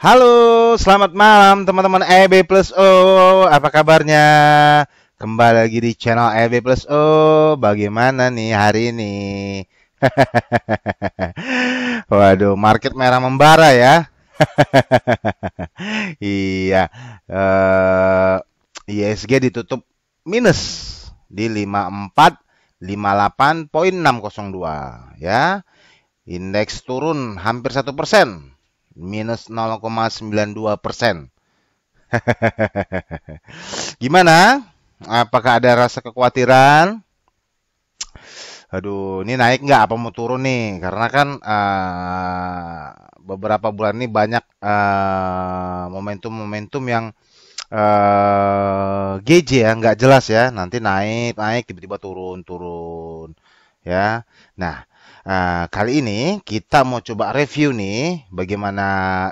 Halo, selamat malam teman-teman EB Plus O. Apa kabarnya? Kembali lagi di channel EB Plus O. Bagaimana nih hari ini? Waduh, market merah membara ya. Iya, eh, ISG ditutup minus di 5458,602 ya. Indeks turun hampir 1%, minus 0,92%. Gimana? Apakah ada rasa kekhawatiran? Aduh, ini naik nggak apa mau turun nih? Karena kan beberapa bulan ini banyak momentum-momentum yang GJ ya, nggak jelas ya. Nanti naik, naik, tiba-tiba turun, turun. Ya. Nah, kali ini kita mau coba review nih bagaimana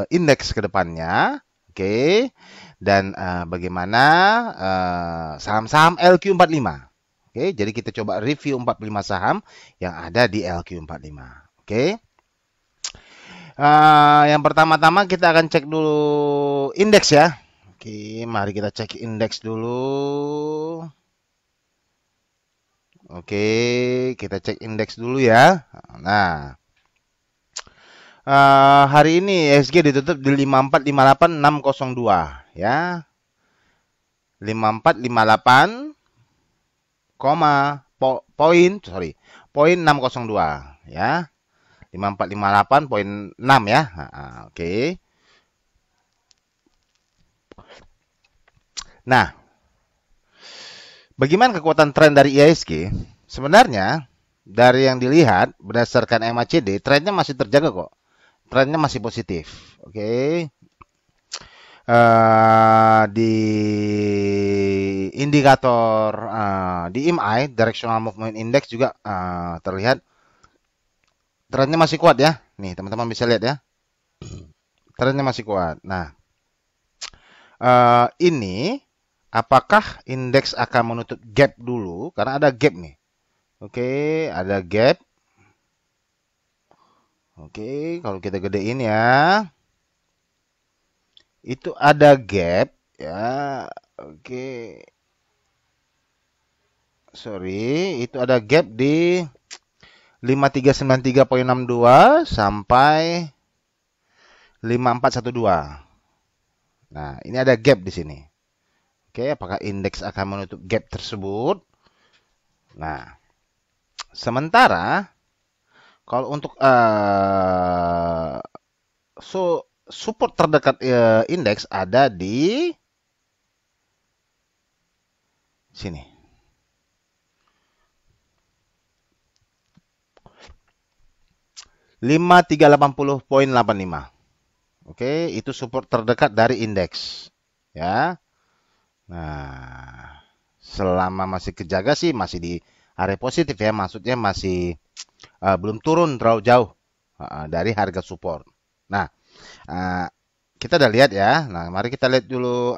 indeks ke depannya. Oke. Dan bagaimana saham-saham LQ45. Oke, jadi kita coba review 45 saham yang ada di LQ45. Oke. Yang pertama-tama kita akan cek dulu indeks ya. Oke, mari kita cek indeks dulu. Oke, kita cek indeks dulu ya. Nah, hari ini ISG ditutup di 5458,602 ya. 5458, poin 602 ya. 5458,6 ya. Oke. Nah, bagaimana kekuatan tren dari IHSG? Sebenarnya dari yang dilihat berdasarkan MACD, trennya masih terjaga kok. Trennya masih positif. Oke. Di indikator di IMI, Directional Movement Index juga terlihat trennya masih kuat ya. Nih, teman-teman bisa lihat ya. Trennya masih kuat. Nah, ini apakah indeks akan menutup gap dulu? Karena ada gap nih. Oke, ada gap. Oke, kalau kita gedein ya. Itu ada gap ya. Oke. Sorry, itu ada gap di 5393,62 sampai 5412. Nah, ini ada gap di sini. Oke, apakah indeks akan menutup gap tersebut? Nah, sementara kalau untuk support terdekat indeks ada di sini. 5380,85. Oke, itu support terdekat dari indeks. Ya. Nah, selama masih kejaga sih masih di area positif ya, maksudnya masih belum turun terlalu jauh dari harga support. Nah, kita udah lihat ya. Nah, mari kita lihat dulu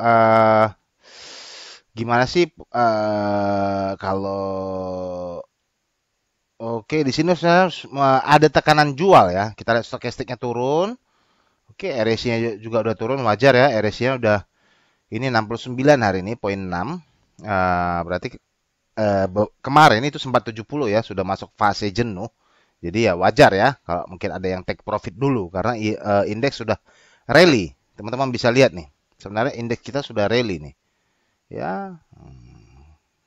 gimana sih kalau oke di sini ada tekanan jual ya. Kita lihat stokastiknya turun. Oke, RSI-nya juga udah turun, wajar ya. RSI-nya udah ini 69 hari ini, poin 6. Berarti kemarin itu sempat 70 ya, sudah masuk fase jenuh. Jadi ya wajar ya kalau mungkin ada yang take profit dulu karena indeks sudah rally. Teman-teman bisa lihat nih. Sebenarnya indeks kita sudah rally nih. Ya.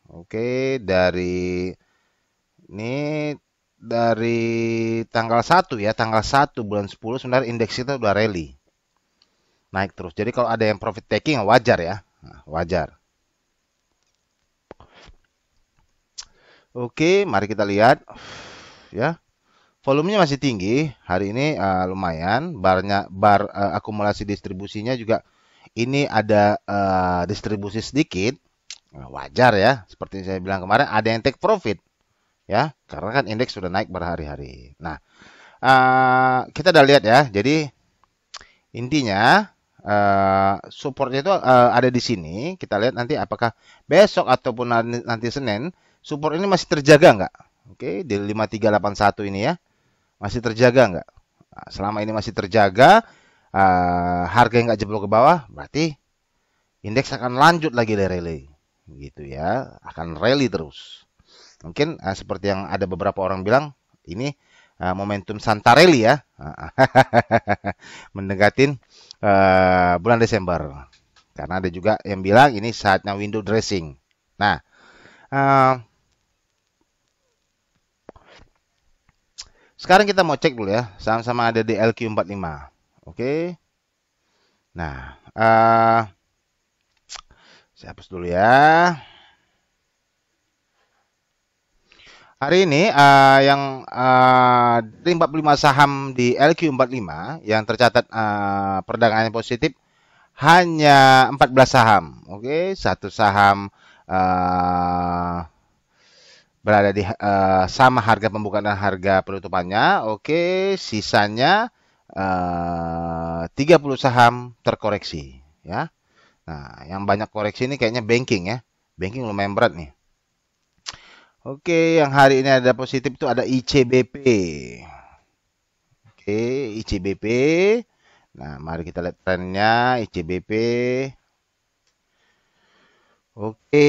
Oke, ini dari tanggal 1 ya, tanggal 1 bulan 10 sebenarnya indeks kita udah rally. Naik terus. Jadi kalau ada yang profit taking wajar ya. Nah, wajar. Oke, mari kita lihat ya. Volumenya masih tinggi. Hari ini lumayan. Bar akumulasi distribusinya juga ini ada distribusi sedikit. Nah, wajar ya. Seperti saya bilang kemarin ada yang take profit ya. Karena kan indeks sudah naik berhari-hari. Nah, kita udah lihat ya. Jadi intinya supportnya itu ada di sini. Kita lihat nanti apakah besok ataupun nanti Senin support ini masih terjaga nggak? Oke, di 5381 ini ya. Masih terjaga nggak? Nah, selama ini masih terjaga, harga yang nggak jeblok ke bawah, berarti indeks akan lanjut lagi rally, gitu ya, akan rally terus. Mungkin seperti yang ada beberapa orang bilang, ini momentum Santarelli ya, mendekatin bulan Desember. Karena ada juga yang bilang ini saatnya window dressing. Nah, uh, sekarang kita mau cek dulu ya, sama-sama ada di LQ45. Oke. Nah, saya hapus dulu ya. Hari ini yang dari 45 saham di LQ45 yang tercatat perdagangannya positif hanya 14 saham. Oke, satu saham berada di sama harga pembukaan dan harga penutupannya. Oke, sisanya 30 saham terkoreksi ya. Nah, yang banyak koreksi ini kayaknya banking ya. Banking lumayan berat nih. Oke, yang hari ini ada positif itu ada ICBP. Oke, ICBP. Nah, mari kita lihat trennya ICBP. Oke,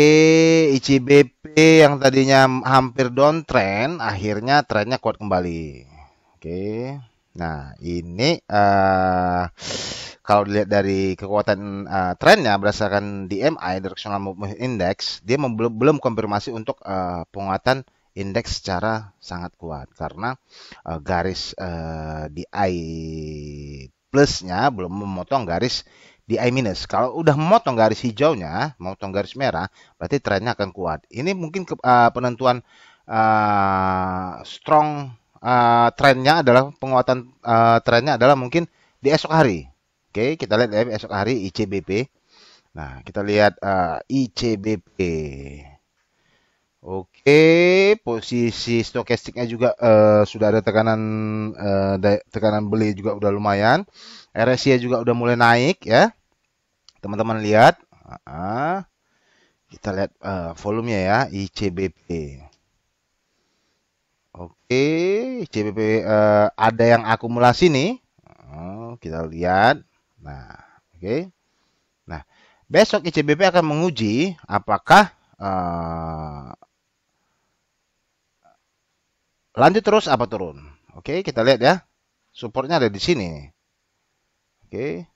ICBP yang tadinya hampir downtrend, akhirnya trennya kuat kembali. Oke, nah ini kalau dilihat dari kekuatan trennya berdasarkan DMI (Directional Movement Index), dia belum konfirmasi untuk penguatan indeks secara sangat kuat karena garis DI plusnya belum memotong garis DI minus. Kalau udah memotong garis hijaunya, memotong garis merah, berarti trennya akan kuat. Ini mungkin penentuan strong trennya adalah penguatan trennya adalah mungkin di esok hari. Oke, kita lihat ya esok hari ICBP. Nah, kita lihat ICBP. Oke, posisi stokastiknya juga sudah ada tekanan beli juga udah lumayan. RSI juga udah mulai naik ya. Teman-teman lihat, kita lihat volumenya ya ICBP. Oke, ICBP ada yang akumulasi nih. Kita lihat. Nah, oke. Nah, besok ICBP akan menguji apakah lanjut terus apa turun. Oke, kita lihat ya. Supportnya ada di sini. Oke.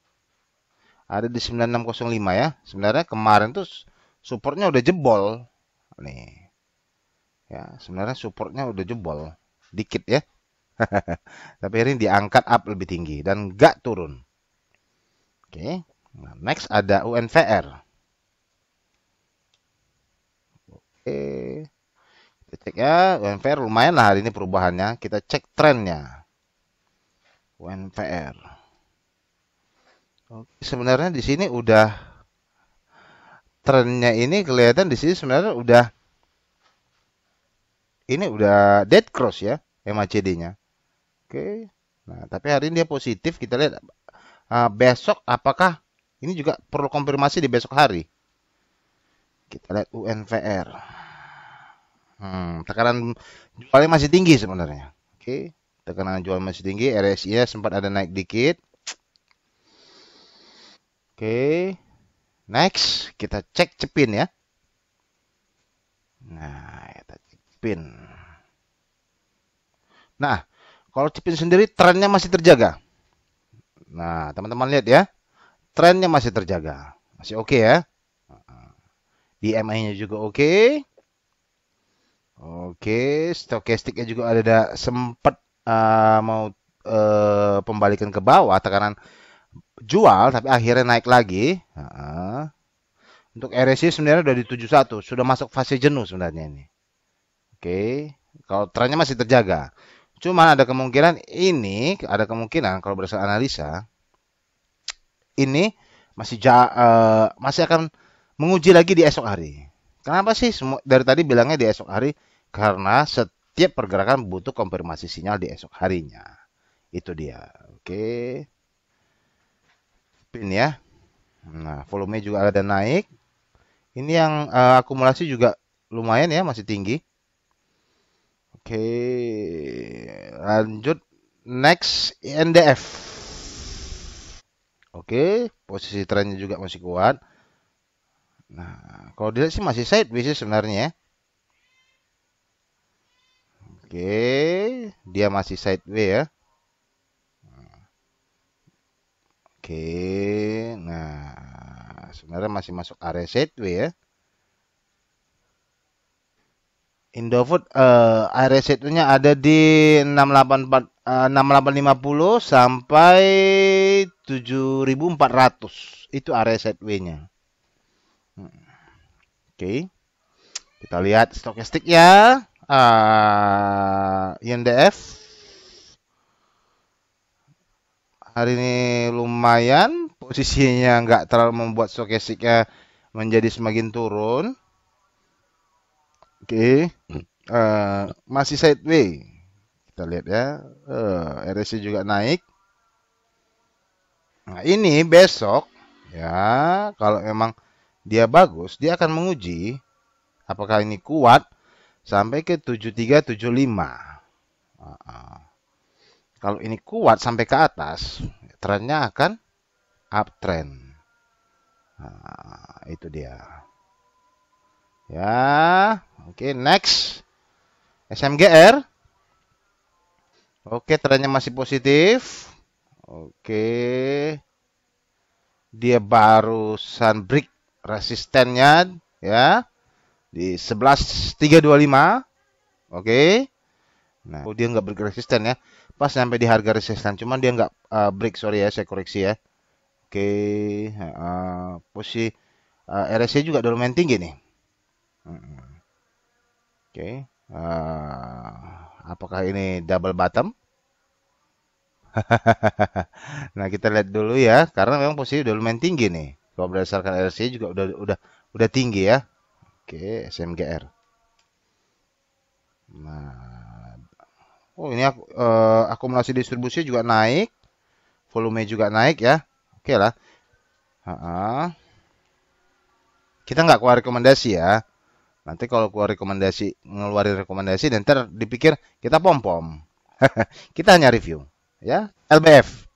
Ada di 9605 ya. Sebenarnya kemarin tuh supportnya udah jebol. Nih. Ya, sebenarnya supportnya udah jebol. Dikit ya. Tapi ini diangkat up lebih tinggi dan nggak turun. Oke. Nah, next ada UNVR. Oke. Kita cek ya. UNVR lumayan lah hari ini perubahannya. Kita cek trennya. UNVR. Oke, sebenarnya di sini udah trennya ini kelihatan di sini sebenarnya udah dead cross ya MACD-nya. Oke. Nah, tapi hari ini dia positif. Kita lihat besok apakah ini juga perlu konfirmasi di besok hari. Kita lihat UNVR. Tekanan jualnya masih tinggi sebenarnya. Oke. Tekanan jual masih tinggi. RSI-nya sempat ada naik dikit. Oke. Next, kita cek cepin ya. Nah, kita cek cepin. Nah, kalau cepin sendiri trennya masih terjaga. Nah, teman-teman lihat ya. Trennya masih terjaga. Masih oke ya. DMI-nya juga oke. Oke, stokastiknya juga ada sempat mau pembalikan ke bawah, tekanan jual, tapi akhirnya naik lagi. Untuk RSI sebenarnya udah di 71, sudah masuk fase jenuh sebenarnya ini. Oke, kalau trennya masih terjaga. Cuman ada kemungkinan kalau berdasarkan analisa, ini masih akan menguji lagi di esok hari. Kenapa sih dari tadi bilangnya di esok hari? Karena setiap pergerakan butuh konfirmasi sinyal di esok harinya. Itu dia. Oke. Pin ya. Nah, volume juga ada naik. Ini yang akumulasi juga lumayan ya, masih tinggi. Oke. Lanjut. Next, INDF. Oke, posisi trennya juga masih kuat. Nah, kalau dilihat sih masih sideways sih sebenarnya ya. Oke, dia masih sideways ya. Oke, nah sebenarnya masih masuk area sideways ya. Indofood area sideways-nya ada di 684 6850 sampai 7400. Itu area sideways-nya. Oke, kita lihat stokastik ya. INDF hari ini lumayan, posisinya nggak terlalu membuat stokastiknya menjadi semakin turun. Oke, masih sideways. Kita lihat ya, RSI juga naik. Nah, ini besok ya, kalau memang dia bagus, dia akan menguji apakah ini kuat sampai ke 7375. Kalau ini kuat sampai ke atas, trennya akan uptrend. Nah, itu dia. Ya, oke, next. SMGR. Oke, trennya masih positif. Oke, dia barusan break resistennya ya di 11.325. Oke. Nah, dia nggak break resisten ya. Pas sampai di harga resisten, cuman dia nggak break, sorry ya, saya koreksi ya. Oke, posisi RSI juga udah lumayan tinggi nih. Oke, apakah ini double bottom? Nah, kita lihat dulu ya, karena memang posisi udah lumayan tinggi nih. Kalau berdasarkan RSI juga udah tinggi ya. Oke, SMGR. Nah, oh ini akumulasi distribusi juga naik, volume juga naik ya. Oke lah. Kita nggak keluar rekomendasi ya. Nanti kalau keluar rekomendasi, ngeluarin rekomendasi, dan ntar dipikir kita pom-pom. Kita hanya review. Ya, LBF.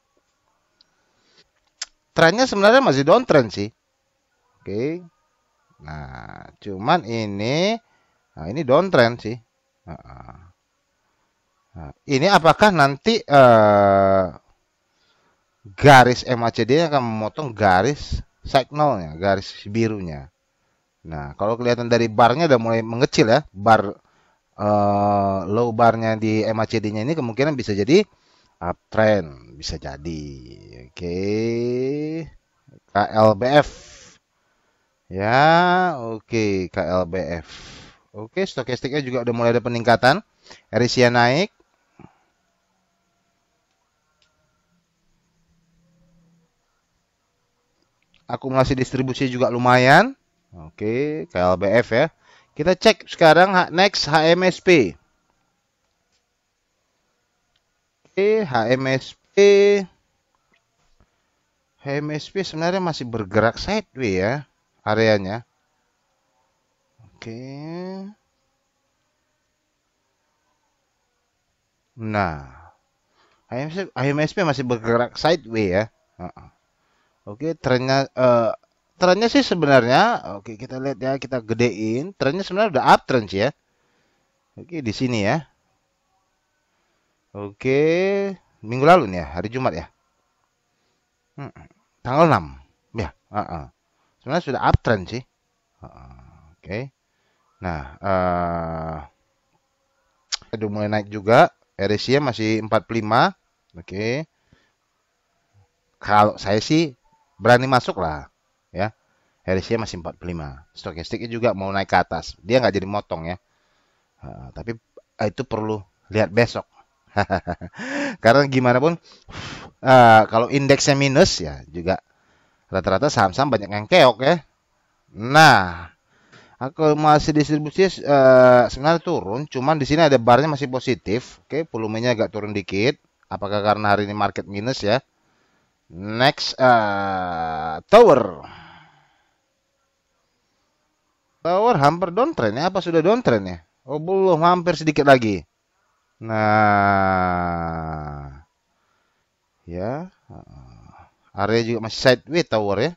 Trennya sebenarnya masih downtrend sih. Oke. Nah, cuman ini downtrend sih. Nah, ini apakah nanti garis MACD akan memotong garis signalnya, garis birunya. Nah, kalau kelihatan dari barnya udah mulai mengecil ya, bar low barnya di MACD-nya ini kemungkinan bisa jadi uptrend, bisa jadi. Oke, KLBF ya, oke KLBF. Oke, stokastiknya juga udah mulai ada peningkatan. RSI naik. Akumulasi distribusi juga lumayan. Oke, KLBF ya. Kita cek sekarang next HMSP. Oke, HMSP. HMSP sebenarnya masih bergerak sideways ya areanya. Oke. Nah, HMSP masih bergerak sideways ya. Oke, trennya sih sebenarnya, oke kita lihat ya, kita gedein. Trennya sebenarnya udah uptrend sih ya. Oke, di sini ya. Oke, minggu lalu nih ya, hari Jumat ya. Hmm, tanggal 6. Ya, sebenarnya sudah uptrend sih. Oke. Nah, udah mulai naik juga. RSI masih 45. Oke. Kalau saya sih berani masuk lah, ya. RSI masih 45. Stokastiknya juga mau naik ke atas. Dia nggak jadi motong ya. Tapi itu perlu lihat besok. Karena gimana pun, kalau indeksnya minus ya juga rata-rata saham-saham banyak yang keok ya. Nah, akumulasi distribusi sebenarnya turun, cuman di sini ada barnya masih positif. Oke, volumenya agak turun dikit. Apakah karena hari ini market minus ya? Next, Tower. Tower hampir downtrend ya? Apa sudah downtrend ya? Oh belum, hampir sedikit lagi. Nah, ya Area juga masih sideways tower ya.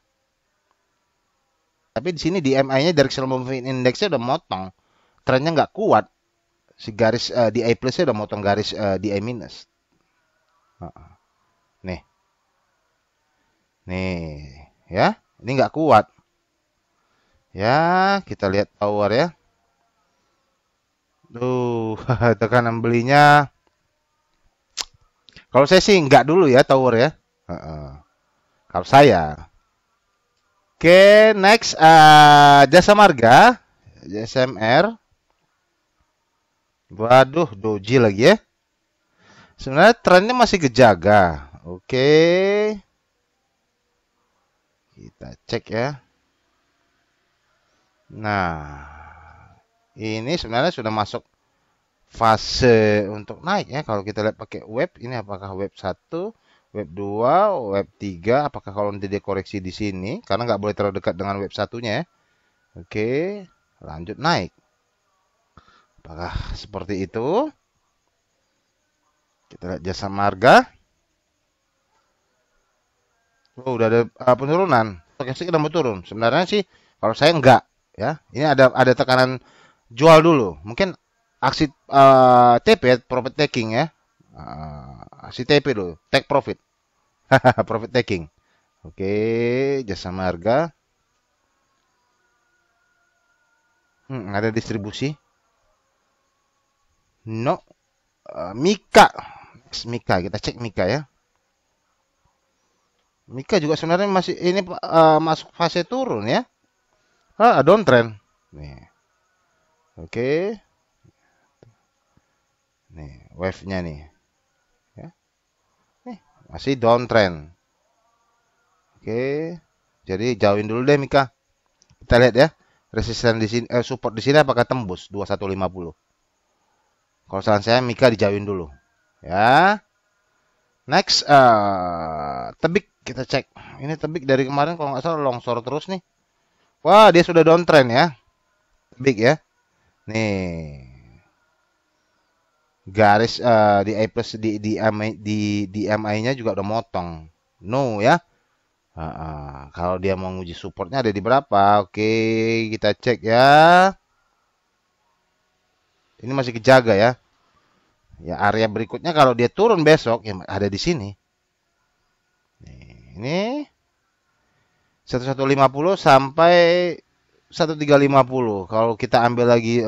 Tapi di sini di MI-nya directional moving index-nya udah motong. Trennya nggak kuat. Si garis di A plus-nya udah motong garis di A minus. Nih, nih, ya. Ini nggak kuat. Ya, kita lihat tower ya. Tuh, tekanan belinya. Kalau saya sih nggak dulu ya tower ya. Kalau saya. Oke, next Jasa Marga, JSMR. Waduh, doji lagi ya. Sebenarnya trennya masih kejaga. Oke. Kita cek ya. Nah, ini sebenarnya sudah masuk fase untuk naik ya. Kalau kita lihat pakai web, ini apakah web 1, web 2, web 3, apakah kalau nanti dia koreksi di sini, karena nggak boleh terlalu dekat dengan web satunya ya. Oke, lanjut naik. Apakah seperti itu? Kita lihat Jasa Marga. Oh, udah ada penurunan. Stokastik udah mau turun. Sebenarnya sih kalau saya enggak ya. Ini ada tekanan jual dulu. Mungkin aksi TP profit taking ya. Aksi TP dulu, take profit. Profit taking. Oke, Jasa Marga. Ada distribusi. No. Mika. Mika, kita cek Mika ya. Mika juga sebenarnya masih ini masuk fase turun ya. Downtrend. Nih. Oke. Nih, wave-nya nih. Ya. Nih, masih downtrend. Oke. Jadi jauhin dulu deh Mika. Kita lihat ya. Resisten di sini support di sini apakah tembus 2150. Kalau saran saya Mika dijauhin dulu. Ya. Next Tebik kita cek. Ini Tebik dari kemarin kalau nggak salah longsor terus nih. Wah, dia sudah downtrend ya. Tebik ya. Nih. Garis di A plus di MI-nya juga udah motong. No ya. Kalau dia mau nguji supportnya ada di berapa? Oke, kita cek ya. Ini masih kejaga ya. Ya area berikutnya kalau dia turun besok ya ada di sini. Ini 1150 sampai 1350. Kalau kita ambil lagi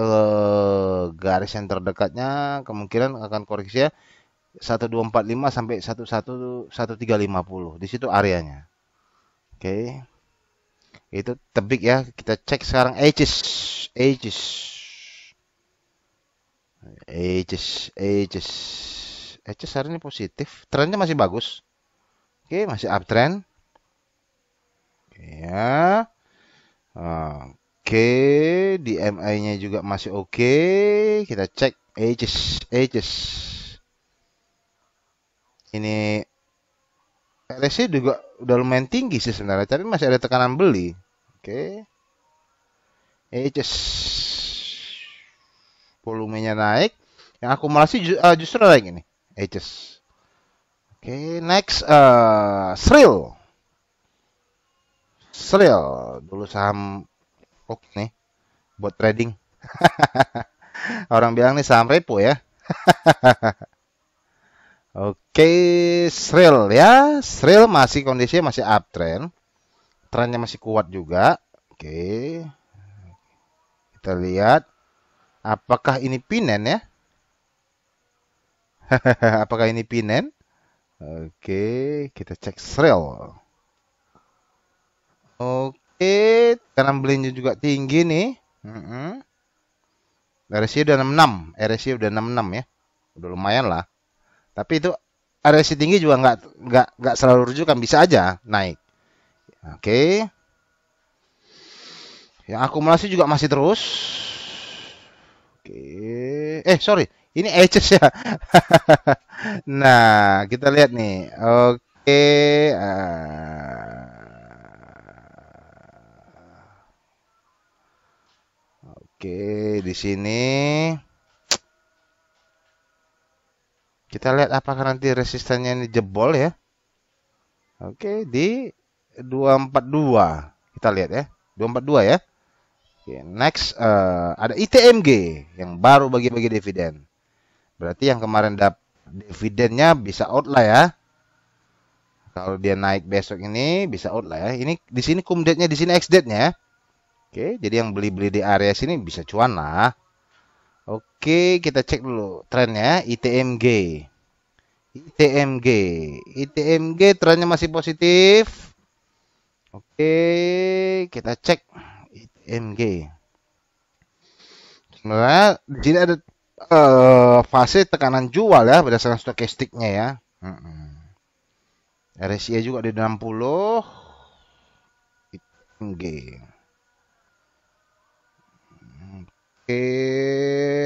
garis yang terdekatnya kemungkinan akan koreksi ya 1245 sampai 1350. Di situ areanya. Oke. Itu tebik ya. Kita cek sekarang Aegis. Aegis. Aegis. Aegis. Aegis hari ini positif. Trennya masih bagus. Oke, masih uptrend. Oke ya. Oke, di MI-nya juga masih oke. Kita cek Aegis. Aegis. Ini RSI juga udah lumayan tinggi sih sebenarnya, tapi masih ada tekanan beli. Oke. Aegis. Volumenya naik. Yang akumulasi justru naik ini. Aegis. Oke, next Sril. Sril dulu saham oke nih buat trading. Orang bilang nih saham repo ya. Oke, Sril ya. Sril masih kondisinya masih uptrend. Trennya masih kuat juga. Oke. Kita lihat apakah ini pinen ya? Apakah ini pinen? Oke, kita cek Sril. Oke, karena belinya juga tinggi nih. RSI udah 66, RSI udah 66 ya. Udah lumayan lah. Tapi itu RSI tinggi juga nggak selalu rujukan, bisa aja naik. Oke. Yang akumulasi juga masih terus. Oke. Sorry. Ini Aegis ya. Nah, kita lihat nih. Oke. Oke, di sini kita lihat apakah nanti resistannya ini jebol ya. Oke, di 242. Kita lihat ya. 242 ya. Oke, next ada ITMG yang baru bagi-bagi dividen. Berarti yang kemarin dapat dividennya bisa out lah ya. Kalau dia naik besok ini bisa out lah ya. Ini di sini cum date-nya, di sini ex date-nya ya. Oke, jadi yang beli-beli di area sini bisa cuan lah. Oke, kita cek dulu trennya ITMG. ITMG. ITMG trennya masih positif. Oke, kita cek ITMG. Sebenarnya di sini ada fase tekanan jual ya berdasarkan stokastiknya ya. RSI juga di 60. ITMG. Oke,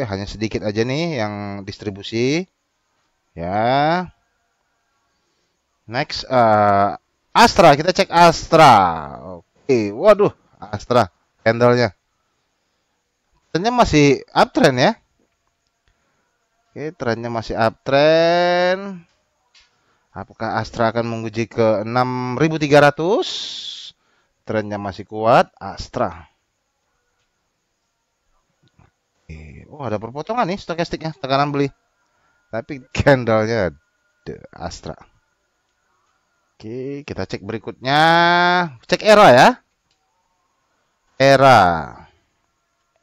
hanya sedikit aja nih yang distribusi ya. Next, Astra, kita cek Astra. Oke, waduh, Astra, candlenya. Trennya masih uptrend ya. Oke, trennya masih uptrend. Apakah Astra akan menguji ke 6.300? Trennya masih kuat, Astra. Oke. Oh, ada perpotongan nih stokastiknya, tekanan beli. Tapi candlenya Astra. Oke, kita cek berikutnya. Cek ERA ya. ERA.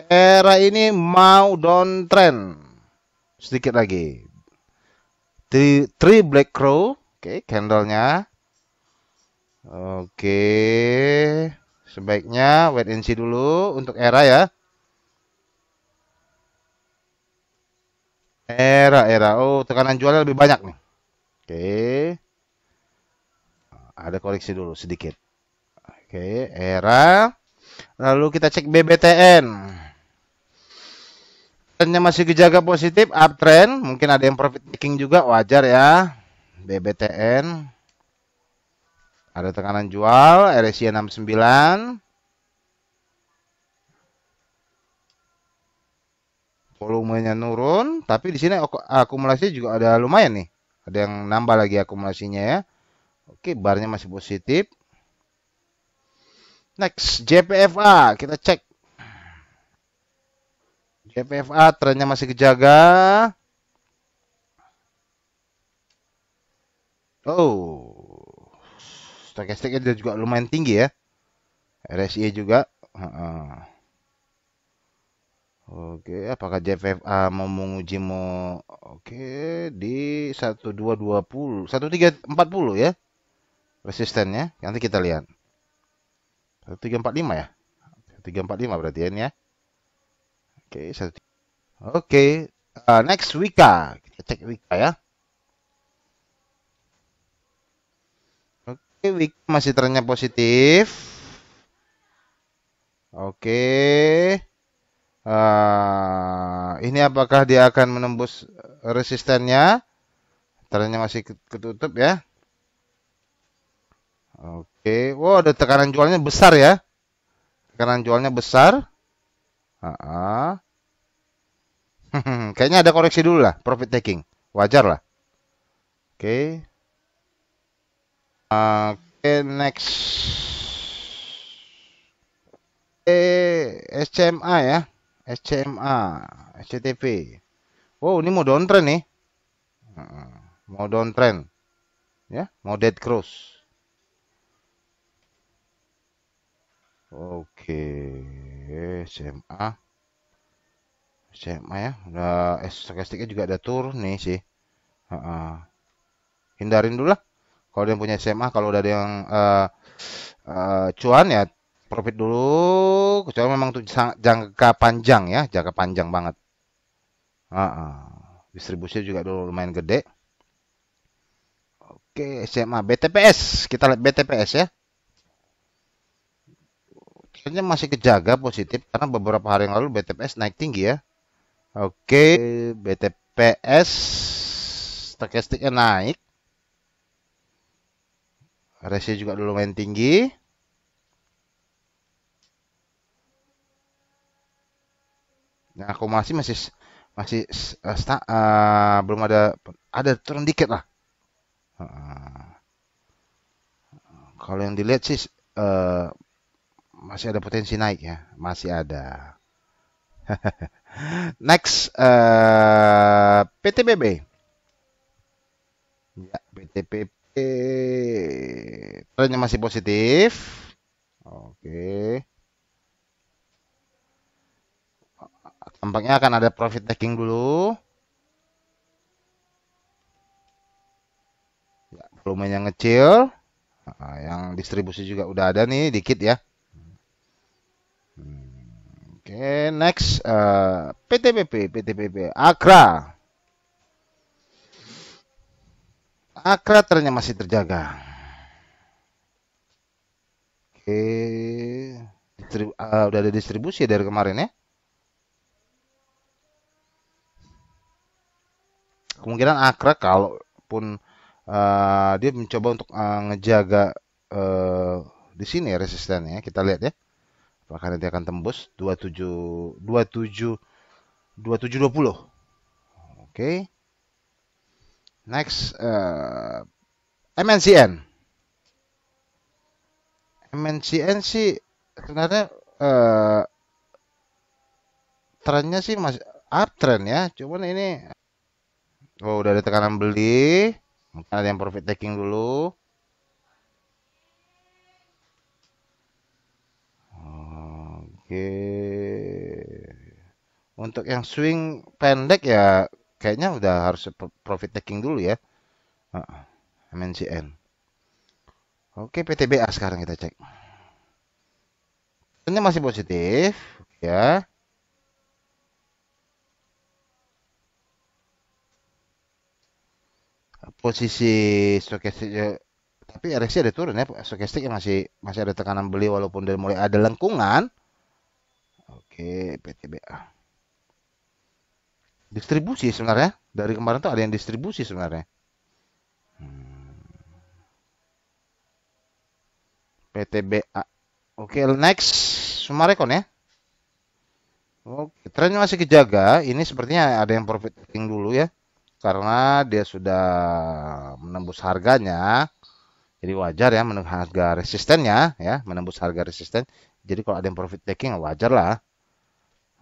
ERA ini mau downtrend. Sedikit lagi. Three Black Crow. Oke, candlenya. Oke. Sebaiknya wait and see dulu untuk ERA ya. ERA. Oh, tekanan jualnya lebih banyak nih. Oke. Ada koreksi dulu sedikit. Oke, ERA. Lalu kita cek BBTN. Trennya masih kejaga positif, uptrend. Mungkin ada yang profit taking juga, wajar ya. BBTN. Ada tekanan jual, RSI 69. Volumenya nurun, tapi di sini akumulasi juga ada lumayan nih. Ada yang nambah lagi akumulasinya ya. Oke, barnya masih positif. Next, JPFA. Kita cek. JPFA trennya masih kejaga. Oh, stokastiknya juga lumayan tinggi ya. RSI juga. Oke, apakah JPFA mau menguji oke di 1220, 1340 ya resistennya. Nanti kita lihat. 1345 ya. 1345 berarti ya ini ya. Oke, oke. Next Wika. Kita cek Wika ya. Oke, Wika masih trennya positif. Oke. Ini apakah dia akan menembus resistennya? Trennya masih ketutup ya. Oke. Wow, ada tekanan jualnya besar ya. Tekanan jualnya besar. Kayaknya ada koreksi dulu lah, profit taking. Wajar lah. Oke. Oke, next. SCMA ya. SCMA, SCTV. Wow, ini mau downtrend nih. Mau downtrend. Ya, mau dead cross. Oke, SCMA. SCMA ya. Udah stokastiknya juga ada turun nih sih. Hindarin dulu lah. Kalau dia punya SMA, kalau udah ada yang cuan ya profit dulu. Kecuali memang untuk jangka panjang ya, jangka panjang banget. Distribusinya juga dulu lumayan gede. Oke, SMA BTPS. Kita lihat BTPS ya. Kayaknya masih kejaga positif karena beberapa hari yang lalu BTPS naik tinggi ya. Oke, BTPS stokastiknya naik. Ratio juga dulu lumayan tinggi. Nah, akumulasi masih belum ada turun dikit lah. Kalau yang dilihat sih eh, masih ada potensi naik ya, masih ada. Next, PTBB. Ya, PTBB trennya masih positif. Oke. Tampaknya akan ada profit taking dulu. Ya, volumenya ngecil. Nah, yang distribusi juga udah ada nih, dikit ya. Oke, next, PTBP, Akra. Akra trennya masih terjaga. Oke, udah ada distribusi dari kemarin ya. Kemungkinan Akra kalaupun dia mencoba untuk ngejaga di sini ya resistennya, kita lihat ya. Apakah nanti akan tembus 27 27 2720. Oke. Next, MNCN. MNCN sih sebenarnya trennya sih masih uptrend ya. Cuman ini udah ada tekanan beli. Mungkin ada yang profit taking dulu. Oke. Untuk yang swing pendek ya kayaknya udah harus profit taking dulu ya. MNCN. Oke, PTBA sekarang kita cek. Trennya masih positif ya. Posisi stokastik tapi RSI ada turun ya. Stokastik masih ada tekanan beli walaupun dari mulai ada lengkungan. Oke, PTBA. Distribusi sebenarnya dari kemarin tuh ada yang distribusi sebenarnya. PTBA. Oke, next Sumarekon ya. Oke, trennya masih kejaga. Ini sepertinya ada yang profit taking dulu ya. Karena dia sudah menembus harganya. Jadi wajar ya menembus harga resistennya ya, menembus harga resisten. Jadi kalau ada yang profit taking wajar lah.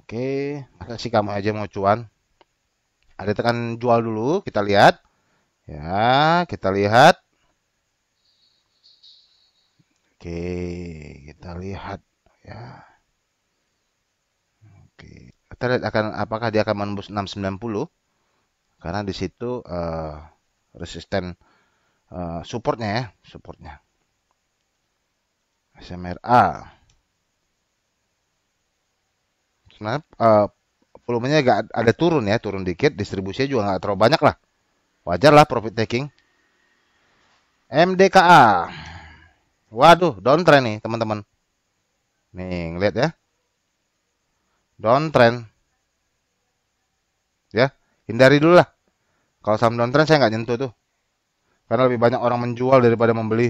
Oke, masa sih kamu aja mau cuan? Ada tekan jual dulu, kita lihat. Ya, kita lihat. Oke, kita lihat ya. Oke. Kita lihat apakah dia akan menembus 690 karena di situ resisten supportnya ya, supportnya. SMRA. Sebenarnya volumenya agak ada turun ya, turun dikit, distribusinya juga nggak terlalu banyak lah. Wajar lah profit taking. MDKA. Waduh, downtrend nih teman-teman. Nih, ngeliat ya. Downtrend. Ya, hindari dulu lah. Kalau saham downtrend saya nggak nyentuh tuh. Karena lebih banyak orang menjual daripada membeli.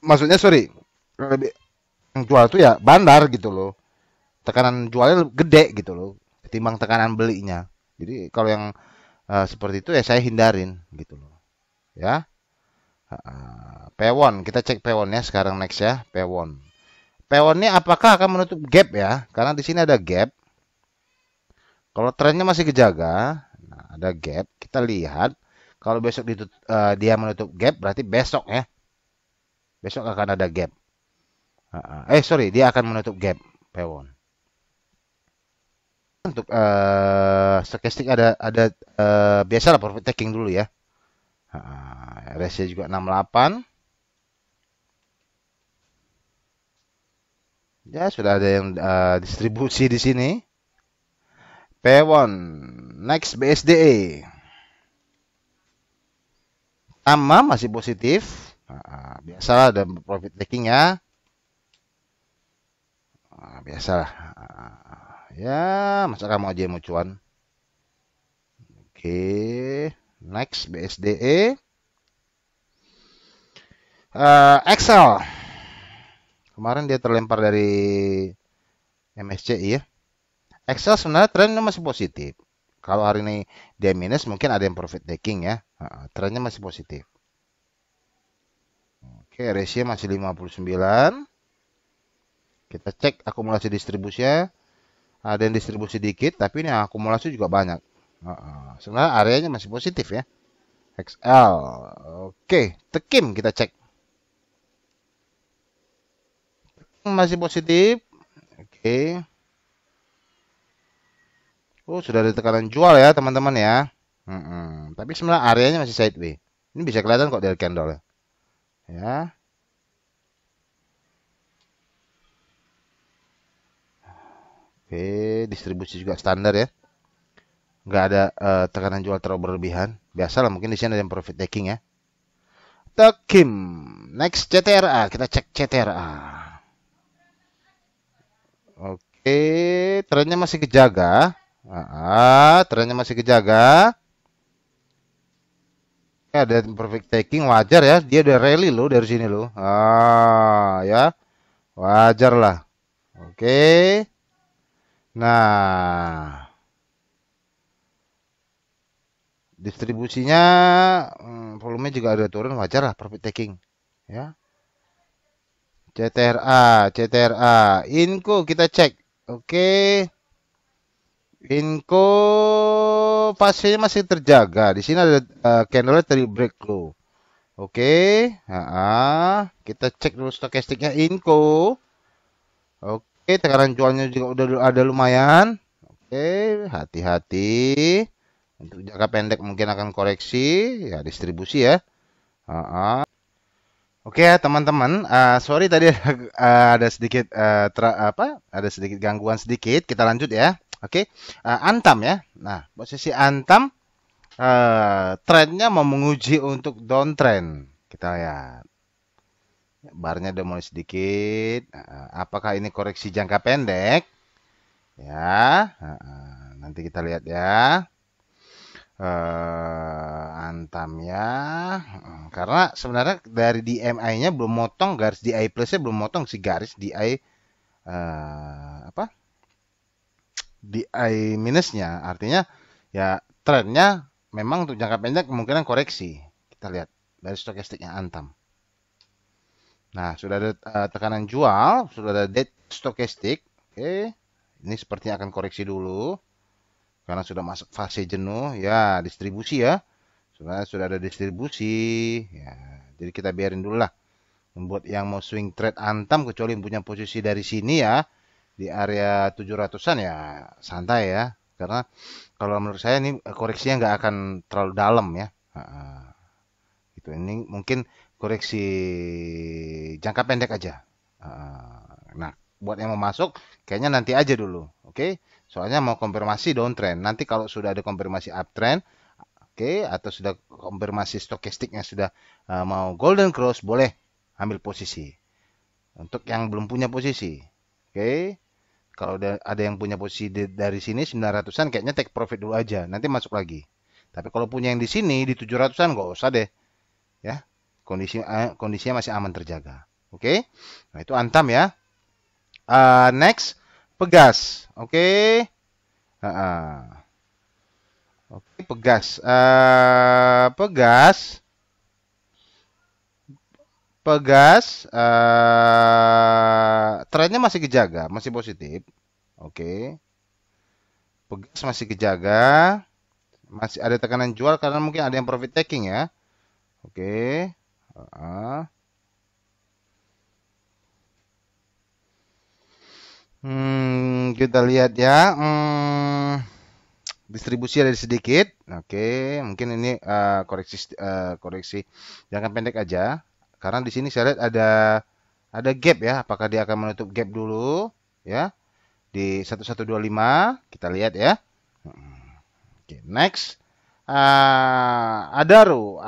Maksudnya sorry, lebih yang jual tuh ya bandar gitu loh. Tekanan jualnya gede gitu loh, ketimbang tekanan belinya. Jadi kalau yang seperti itu ya saya hindarin gitu loh. Ya. Pewon, kita cek pewon ya sekarang next ya, pewon. Pewon ini apakah akan menutup gap ya? Karena di sini ada gap. Kalau trennya masih kejaga, nah ada gap, kita lihat. Kalau besok dia menutup gap, berarti besok ya. Besok akan ada gap. Sorry, dia akan menutup gap, pewon. Untuk stokastik ada biasalah profit taking dulu ya. RSI juga 68. Ya, sudah ada yang distribusi di sini. Pewon, next BSDE. Sama masih positif. Biasalah ada profit taking ya. Biasalah. Ya, masa kamu aja mau cuan. Oke, next BSDE. Excel. Kemarin dia terlempar dari MSCI ya. Excel sebenarnya trennya masih positif. Kalau hari ini dia minus, mungkin ada yang profit taking ya. Trennya masih positif. Oke, ratio masih 59. Kita cek akumulasi distribusinya. Ada yang distribusi dikit, tapi ini akumulasi juga banyak. Sebenarnya areanya masih positif ya. XL. Oke, Tekim kita cek. Masih positif. Oke. Oh, sudah ada tekanan jual ya, teman-teman ya. Tapi sebenarnya areanya masih sideways. Ini bisa kelihatan kok dari candle ya. Ya. Oke, distribusi juga standar ya. Nggak ada tekanan jual terlalu berlebihan. Biasalah mungkin di sini ada yang profit taking ya. Tekim. Next CTRA, kita cek CTRA. Oke, trennya masih kejaga. Trennya masih kejaga. Ada perfect taking wajar ya. Dia udah rally loh dari sini loh. Ya. Wajar lah. Oke. Nah, distribusinya volume juga ada turun wajar lah profit taking. Ya. CTRA. Inco kita cek. Oke. Inco fasenya masih terjaga. Di sini ada candle tadi break low. Oke, kita cek dulu stokastiknya Inco. Oke, tekanan jualnya juga udah ada lumayan. Oke, hati-hati. Untuk jangka pendek mungkin akan koreksi, ya distribusi ya. Oke ya teman-teman, sorry tadi ada sedikit ada sedikit gangguan sedikit. Kita lanjut ya. Oke, Antam ya. Nah, posisi Antam trennya mau menguji untuk downtrend. Kita lihat. Barnya udah mulai sedikit. Apakah ini koreksi jangka pendek? Ya, nanti kita lihat ya. Antam ya. Karena sebenarnya dari DMI-nya belum motong garis DI plus-nya belum motong si garis DI apa? DI minusnya. Artinya ya trennya memang untuk jangka pendek kemungkinan koreksi. Kita lihat dari stokastiknya Antam. Nah, sudah ada tekanan jual, sudah ada dead stokastik. Oke. Ini sepertinya akan koreksi dulu. Karena sudah masuk fase jenuh, ya distribusi ya. Sudah ada distribusi. Ya, jadi kita biarin dulu lah. Membuat yang mau swing trade Antam kecuali punya posisi dari sini ya. Di area 700-an ya santai ya. Karena kalau menurut saya ini koreksinya nggak akan terlalu dalam ya. Gitu. Ini mungkin koreksi jangka pendek aja. Nah, buat yang mau masuk, kayaknya nanti aja dulu. Oke? Soalnya mau konfirmasi downtrend. Nanti kalau sudah ada konfirmasi uptrend, oke, atau sudah konfirmasi stokastiknya sudah mau golden cross, boleh ambil posisi. Untuk yang belum punya posisi. Oke? Kalau ada yang punya posisi dari sini 900-an, kayaknya take profit dulu aja. Nanti masuk lagi. Tapi kalau punya yang di sini, di 700-an, nggak usah deh. Ya, kondisinya masih aman terjaga. Oke? Nah, itu Antam ya. Next, Pegas. Oke. Oke, Pegas. Pegas. Trennya masih kejaga, masih positif. Oke. Pegas masih kejaga. Masih ada tekanan jual karena mungkin ada yang profit taking ya. Oke. Kita lihat ya. Distribusi ada sedikit. Oke, mungkin ini koreksi jangka pendek aja. Karena di sini saya lihat ada gap ya. Apakah dia akan menutup gap dulu ya di 1125? Kita lihat ya. Oke, next. Adaru.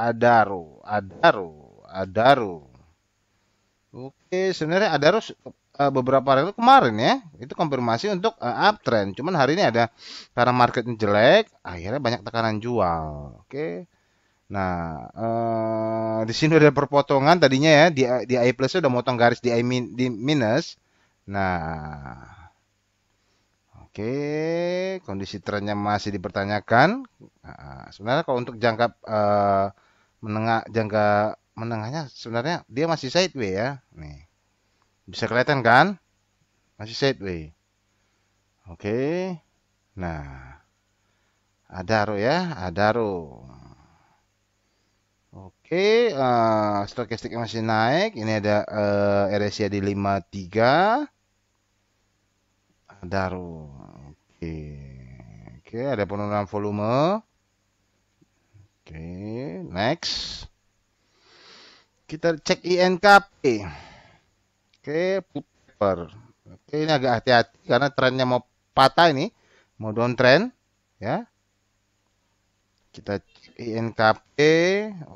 Oke, sebenarnya Adaru beberapa hari itu kemarin ya, itu konfirmasi untuk uptrend. Cuman hari ini ada karena marketnya jelek, akhirnya banyak tekanan jual. Oke. Nah, di sini ada perpotongan tadinya ya di I plus udah motong garis di minus. Nah, oke, kondisi trennya masih dipertanyakan. Sebenarnya kalau untuk jangka menengah, jangka menengahnya sebenarnya dia masih sideways ya. Nih, bisa kelihatan kan? Masih sideways. Oke. Nah, Adaro ya, Adaro. Oke, stokastik masih naik. Ini ada RSI di 53. Adaro. Oke. Oke, ada penurunan volume. Oke, next. Kita cek INKP. Oke, paper. Oke, ini agak hati-hati karena trennya mau patah ini, mau downtrend ya. Kita cek INKP.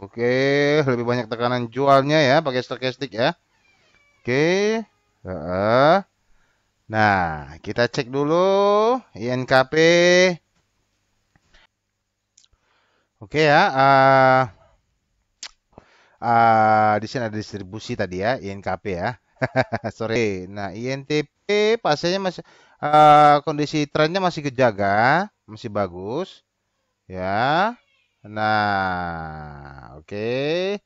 Oke, lebih banyak tekanan jualnya ya pakai stokastik ya. Oke. Nah, kita cek dulu INKP. Oke ya. Di sini ada distribusi tadi ya, INKP ya. Sorry. Nah, INTP pasnya masih kondisi trennya masih kejaga, masih bagus ya. Nah, oke.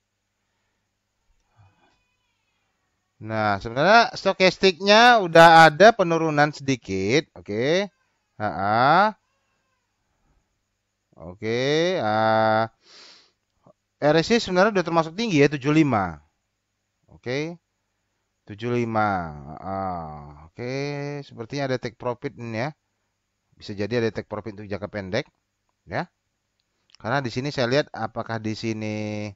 Nah, sebenarnya stokastiknya udah ada penurunan sedikit, oke. Oke. RSI sebenarnya udah termasuk tinggi ya, 75. Oke. 75. Oke, sepertinya ada take profit ini ya. Bisa jadi ada take profit untuk jangka pendek, ya. Karena di sini saya lihat apakah di sini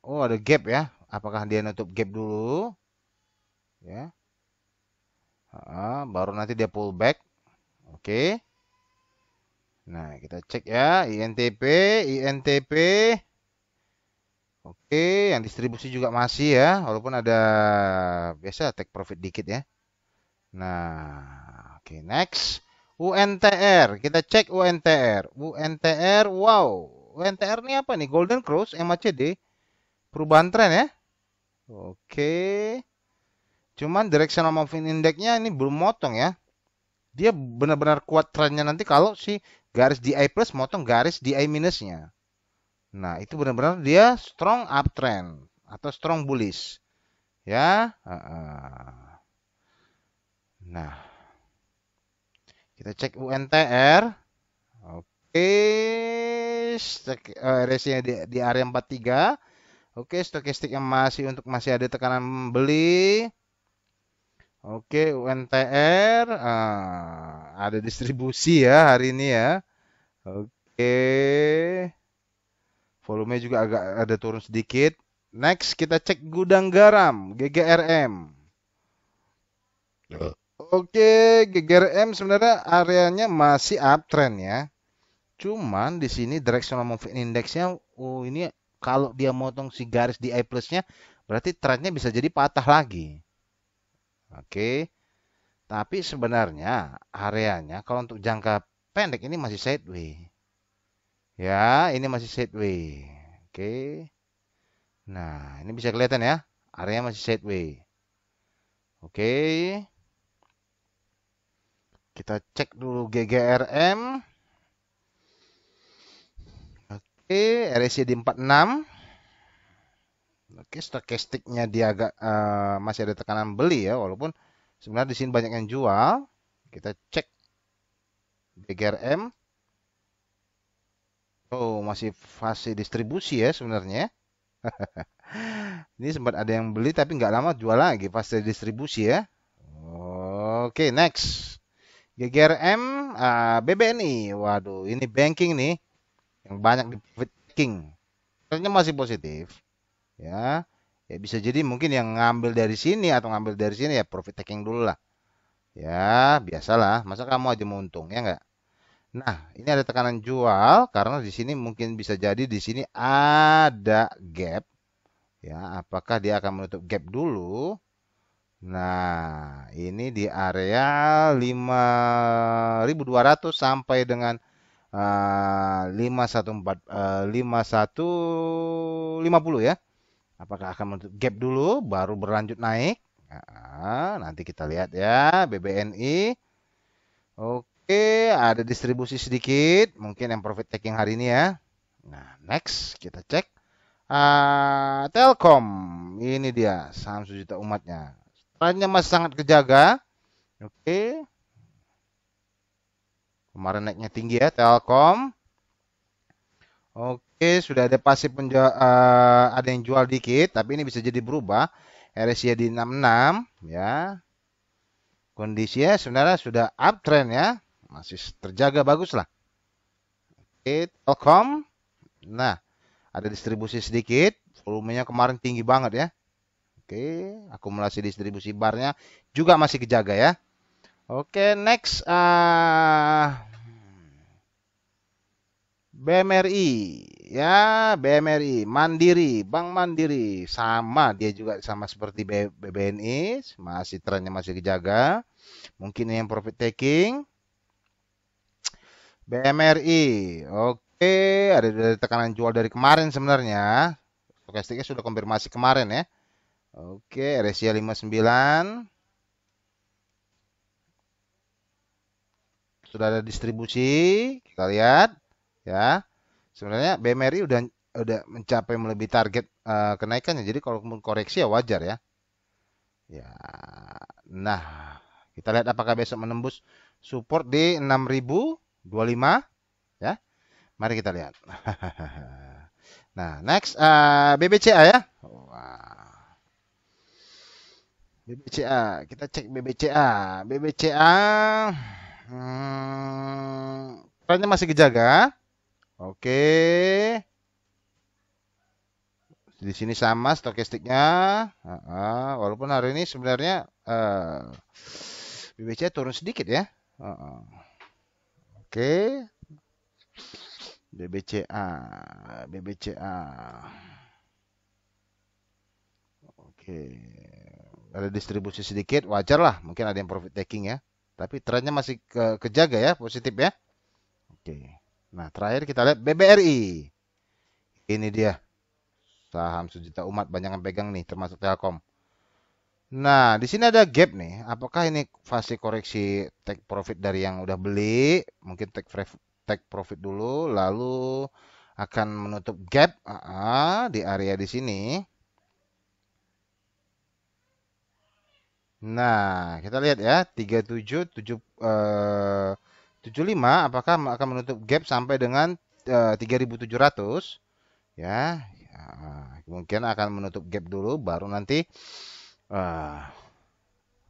oh ada gap ya. Apakah dia nutup gap dulu, ya. Baru nanti dia pull back. Oke. Nah, kita cek ya INTP, INTP. Oke, yang distribusi juga masih ya, walaupun ada biasa take profit dikit ya. Nah, oke, next. UNTR, kita cek UNTR. UNTR, wow. UNTR ini apa nih? Golden Cross, MACD. Perubahan tren ya. Oke. Cuman directional moving index-nya ini belum motong ya. Dia benar-benar kuat trennya nanti kalau si garis DI plus motong garis DI minusnya. Nah, itu benar-benar dia strong uptrend atau strong bullish. Ya. Nah, kita cek UNTR. Oke, RSI-nya di area 43. Oke, stokastiknya masih ada tekanan beli. Oke, UNTR ada distribusi ya hari ini ya. Oke, volume juga agak ada turun sedikit. Next, kita cek gudang garam GGRM. Oke, GGRM sebenarnya areanya masih uptrend ya. Cuman di sini directional moving index-nya, oh ini kalau dia motong si garis di I plus-nya, berarti trennya bisa jadi patah lagi. Oke, tapi sebenarnya areanya kalau untuk jangka pendek ini masih sideways. Ya, ini masih sideways. Oke, nah ini bisa kelihatan ya, area masih sideways. Oke, kita cek dulu GGRM. Oke, RSI di 46. Oke, stokastiknya dia agak masih ada tekanan beli ya, walaupun sebenarnya di sini banyak yang jual. Kita cek BGRM. Oh, masih fase distribusi ya sebenarnya. Ini sempat ada yang beli tapi nggak lama jual lagi fase distribusi ya. Oke, next. GGRM BBNI. Waduh, ini banking nih yang banyak di profit taking. Trennya masih positif. Ya, ya bisa jadi mungkin yang ngambil dari sini atau ngambil dari sini ya profit taking dulu lah. Ya, biasalah. Masa kamu aja mau untung ya nggak? Nah, ini ada tekanan jual karena di sini mungkin bisa jadi di sini ada gap. Ya, apakah dia akan menutup gap dulu? Nah, ini di area 5.200 sampai dengan 5150 ya. Apakah akan menutup gap dulu baru berlanjut naik? Nah, nanti kita lihat ya BBNI. Oke, ada distribusi sedikit, mungkin yang profit taking hari ini ya. Nah, next kita cek. Telkom, ini dia saham sejuta umatnya. Trennya masih sangat kejaga. Oke, kemarin naiknya tinggi ya Telkom. Oke, sudah ada pasif ada yang jual dikit, tapi ini bisa jadi berubah. RSI di 66 ya. Kondisinya sebenarnya sudah uptrend ya, masih terjaga bagus lah. Oke, Telkom. Nah, ada distribusi sedikit, volumenya kemarin tinggi banget ya. Oke, akumulasi distribusi barnya juga masih kejaga ya. Oke, next BMRI ya, BMRI Mandiri, Bank Mandiri sama dia juga sama seperti BBNI, masih trennya masih kejaga. Mungkin yang profit taking. BMRI, oke, ada tekanan jual dari kemarin sebenarnya. Stokastiknya sudah konfirmasi kemarin ya. Oke, RSI 59. Sudah ada distribusi, kita lihat ya. Sebenarnya BMRI udah mencapai melebihi target kenaikannya. Jadi kalau koreksi ya wajar ya. Ya. Nah, kita lihat apakah besok menembus support di 6025 ya. Mari kita lihat. Nah, next BBCA ya. Wah. BBCA, kita cek BBCA. BBCA trennya masih kejaga. Oke. Di sini sama stokastiknya. Walaupun hari ini sebenarnya BBCA turun sedikit ya. Oke. BBCA. Oke. Ada distribusi sedikit, wajar lah. Mungkin ada yang profit taking ya. Tapi trennya masih kejaga ya, positif ya. Oke. Nah, terakhir kita lihat BBRI. Ini dia. Saham sejuta umat banyak yang pegang nih, termasuk Telkom. Nah, di sini ada gap nih. Apakah ini fase koreksi take profit dari yang udah beli? Mungkin take profit dulu, lalu akan menutup gap di area di sini. Nah, kita lihat ya, 3775 apakah akan menutup gap sampai dengan 3700 ya. Mungkin akan menutup gap dulu baru nanti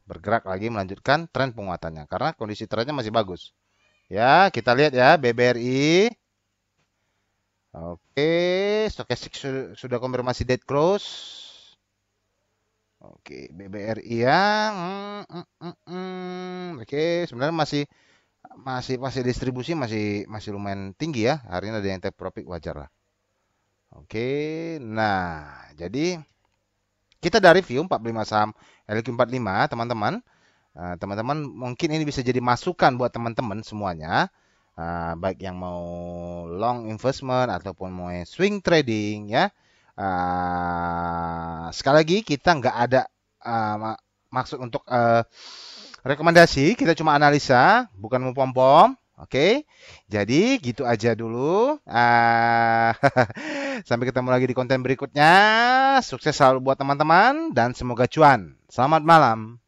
bergerak lagi melanjutkan tren penguatannya karena kondisi trennya masih bagus. Ya, kita lihat ya BBRI. Oke, stokastik sudah konfirmasi dead close. Oke, BBRI ya. Oke, sebenarnya masih distribusi masih lumayan tinggi ya. Hari ini ada yang take profit wajar lah. Oke, nah jadi kita dari review 45 saham LQ45 teman-teman. Teman-teman mungkin ini bisa jadi masukan buat teman-teman semuanya. Baik yang mau long investment ataupun mau swing trading ya. Sekali lagi kita nggak ada maksud untuk rekomendasi, kita cuma analisa, bukan mau pom-pom. Oke, jadi gitu aja dulu. Sampai ketemu lagi di konten berikutnya. Sukses selalu buat teman-teman dan semoga cuan. Selamat malam.